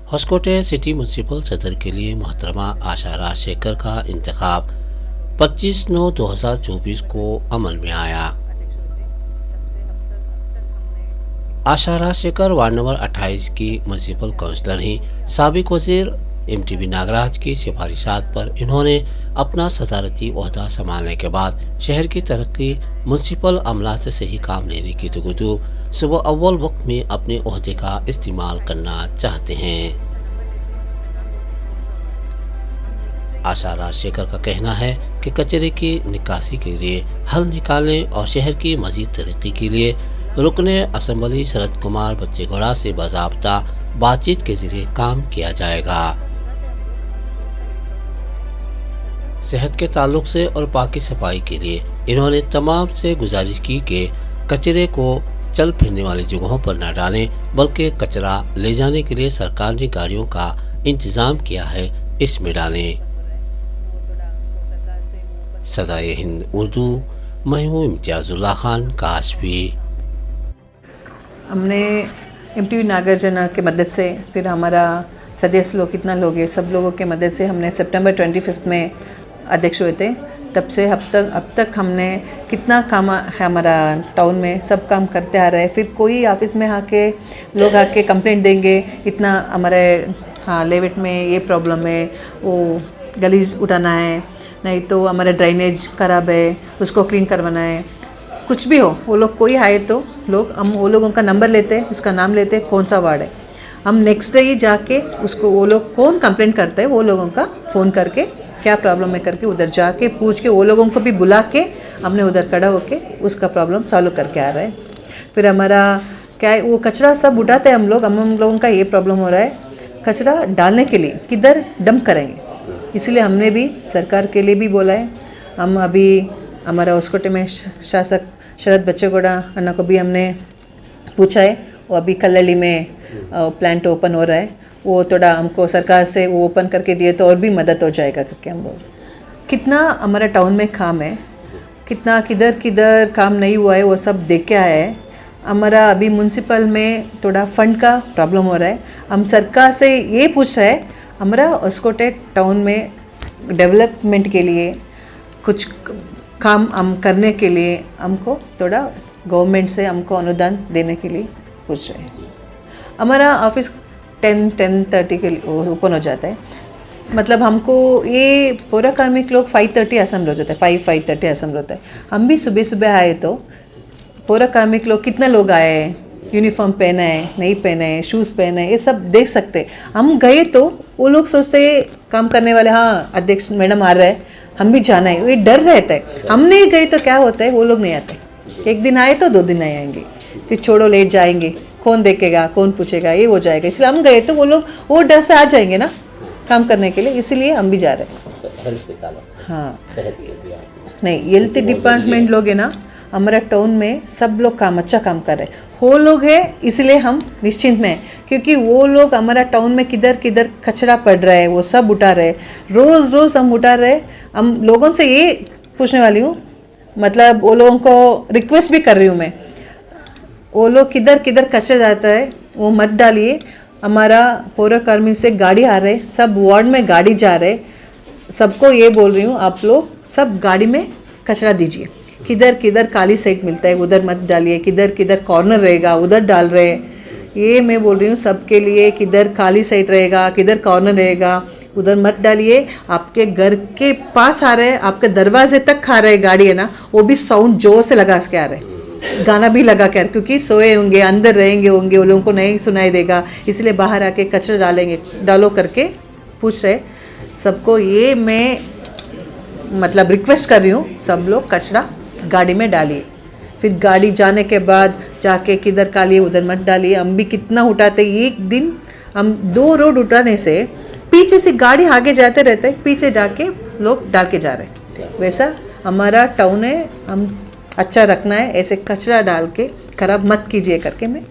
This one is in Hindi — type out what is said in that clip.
होसकोटे सिटी म्यूनसिपल सदर के लिए मोहतरमा आशा राजशेखर का इंतखाब 25/9/2024 को अमल में आया। आशा राजशेखर वार्ड नंबर 28 की म्यूनसिपल काउंसलर ही साबिक वजीर एमटीबी नागराज की सिफारिशात पर इन्होंने अपना सदारती ओहदा संभालने के बाद शहर की तरक्की म्यूनसिपल अमला से सही काम लेने की तगुदू सुबह अव्वल वक्त में अपने ओहदे का इस्तेमाल करना चाहते हैं। आशा राजशेखर का कहना है कि कचरे की निकासी के लिए हल निकालने और शहर की मजीद तरक्की के लिए रुकने असेंबली शरद कुमार बच्चेगौड़ा से बाज़ाब्ता बातचीत के जरिए काम किया जाएगा। सेहत के ताल्लुक से और पाकी सफाई के लिए इन्होंने तमाम से गुजारिश की कि कचरे को चल फिरने वाली जगहों पर न डालें, बल्कि कचरा ले जाने के लिए सरकार ने गाड़ियों का इंतजाम किया है, इसमें डालें। सदाए हिंद उर्दू, मैं हूँ इम्तियाजुल्लाह खान काशवी। हमने एमटीबी नागार्जुन के मदद से, फिर हमारा सदस्य लोग कितना लोग हैं, सब लोगों के मदद से हमने सितंबर 25 में अध्यक्ष हुए थे। तब से अब तक हमने कितना काम है हमारा टाउन में, सब काम करते आ रहे हैं। फिर कोई ऑफिस में आके लोग आके कंप्लेंट देंगे, इतना हमारे लेवेट में ये प्रॉब्लम है, वो गलीज उठाना है, नहीं तो हमारा ड्रेनेज खराब है, उसको क्लीन करवाना है, कुछ भी हो। वो लोग कोई आए तो हम वो लोगों का नंबर लेते हैं, उसका नाम लेते हैं, कौन सा वार्ड है। हम नेक्स्ट डे ही जाके उसको वो लोग कौन कंप्लेंट करते हैं वो लोगों का फ़ोन करके क्या प्रॉब्लम है करके उधर जाके पूछ के वो लोगों को भी बुला के हमने उधर खड़ा होके उसका प्रॉब्लम सॉल्व करके आ रहे हैं। फिर हमारा क्या है, वो कचरा सब उठाते हैं हम लोगों का ये प्रॉब्लम हो रहा है, कचरा डालने के लिए किधर डंप करेंगे, इसलिए हमने भी सरकार के लिए भी बोला है। हम अभी हमारा होसकोटे में शासक शरद बच्चेगौड़ा अन्ना को भी हमने पूछा है, वो अभी कल्लली में प्लांट ओपन हो रहा है, वो थोड़ा हमको सरकार से वो ओपन करके दिए तो और भी मदद हो जाएगा करके हम बोल। कितना हमारा टाउन में काम है, कितना किधर काम नहीं हुआ है, वो सब देख के आया है। हमारा अभी म्यूनसिपल में थोड़ा फंड का प्रॉब्लम हो रहा है। हम सरकार से ये पूछ रहे हैं, हमारा होसकोटे टाउन में डेवलपमेंट के लिए कुछ काम हम करने के लिए हमको थोड़ा गवर्नमेंट से हमको अनुदान देने के लिए पूछ रहे हैं। हमारा ऑफिस 10:30 के लिए ओपन हो जाता है, मतलब हमको ये पूरा कार्मिक लोग 5:30 असेंबल हो जाता है, 5:30 असेंबल होता है। हम भी सुबह आए तो पूरा कार्मिक लोग कितना लोग आए हैं, यूनिफॉर्म पहना है नहीं पहना है, शूज़ पहना है, ये सब देख सकते हैं। हम गए तो वो लोग सोचते हैं काम करने वाले, हाँ अध्यक्ष मैडम आ रहा है, हम भी जाना है, ये डर रहता है। हम नहीं गए तो क्या होता है, वो लोग नहीं आते। एक दिन आए तो 2 दिन नहीं आएंगे, फिर छोड़ो लेट जाएंगे, कौन देखेगा कौन पूछेगा, ये हो जाएगा। इसलिए हम गए तो वो लोग वो डर से आ जाएंगे ना काम करने के लिए, इसलिए हम भी जा रहे हैं। हाँ नहीं, हेल्थ डिपार्टमेंट लोग है ना हमारा टाउन में, सब लोग अच्छा काम कर रहे हैं। वो लोग है इसलिए हम निश्चिंत में हैं, क्योंकि वो लोग हमारा टाउन में किधर कचरा पड़ रहा है वो सब उठा रहे, रोज़ हम उठा रहे। हम लोगों से ये पूछने वाली हूँ, मतलब वो लोगों को रिक्वेस्ट भी कर रही हूँ मैं, वो लोग किधर कचरा जाता है वो मत डालिए। हमारा पौर कर्मी से गाड़ी आ रहे, सब वार्ड में गाड़ी जा रहे, सबको ये बोल रही हूँ आप लोग सब गाड़ी में कचरा दीजिए। किधर खाली साइड मिलता है उधर मत डालिए, किधर कॉर्नर रहेगा उधर डाल रहे। ये मैं बोल रही हूँ सबके लिए, किधर खाली साइड रहेगा किधर कॉर्नर रहेगा उधर मत डालिए। आपके घर के पास आ रहे, आपके दरवाजे तक खा रहे गाड़ी है ना, वो भी साउंड जोर से लगा के आ रहे, गाना भी लगा कर, क्योंकि सोए होंगे अंदर रहेंगे वो लोगों को नहीं सुनाई देगा, इसलिए बाहर आके कचरा डालो करके पूछ रहे सबको। ये मैं मतलब रिक्वेस्ट कर रही हूँ, सब लोग कचरा गाड़ी में डालिए, फिर गाड़ी जाने के बाद जाके किधर डालिए उधर मत डालिए। हम भी कितना उठाते, एक दिन हम 2 रोड उठाने से पीछे से गाड़ी आगे जाते रहते, पीछे जाके लोग डाल के जा रहे। वैसा हमारा टाउन है, हम अच्छा रखना है, ऐसे कचरा डाल के खराब मत कीजिए करके मैं